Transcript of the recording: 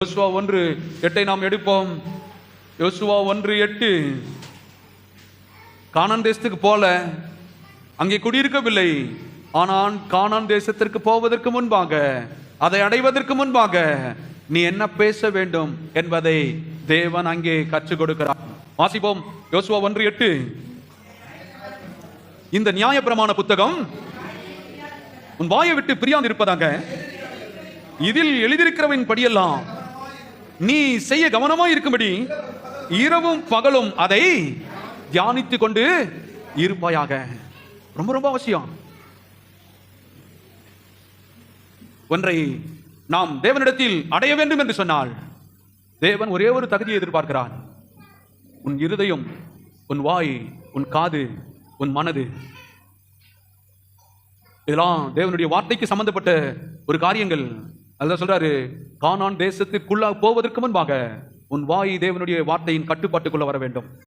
யோசுவா 1:8 நாம் எடுப்போம். யோசுவா 1:8. கானான் தேசத்துக்கு போல, அங்கே குடியிருக்கவில்லை. ஆனால் கானான் தேசத்திற்கு போவதற்கு முன்பாக, அதை அடைவதற்கு முன்பாக நீ என்ன பேச வேண்டும் என்பதை தேவன் அங்கே கற்றுக் கொடுக்கிறார். வாசிப்போம். யோசுவா 1:8. இந்த நியாயப்பிரமாண புத்தகம் உன் வாயை விட்டு பிரியாது இருப்பதாக, இதில் எழுதியிருக்கிறவன் படியெல்லாம் நீ செய்ய கவனமாய் இருக்கும்படி இரவும் பகலும் அதை தியானித்துக் கொண்டு இருப்பாயாக. ரொம்ப ரொம்ப அவசியம். ஒன்றை நாம் தேவனிடத்தில் அடைய வேண்டும் என்று சொன்னால், தேவன் ஒரே ஒரு தகுதியை எதிர்பார்க்கிறார். உன் இருதயம், உன் வாய், உன் காது, உன் மனது. இதெல்லாம் தேவனுடைய வார்த்தைக்கு சம்பந்தப்பட்ட ஒரு காரியங்கள். அதுதான் சொல்றாரு, கானான் தேசத்திற்குள்ள போவதற்கு முன்பாக உன் வாய் தேவனுடைய வார்த்தையின் கட்டுப்பாட்டுக்குள்ள வர வேண்டும்.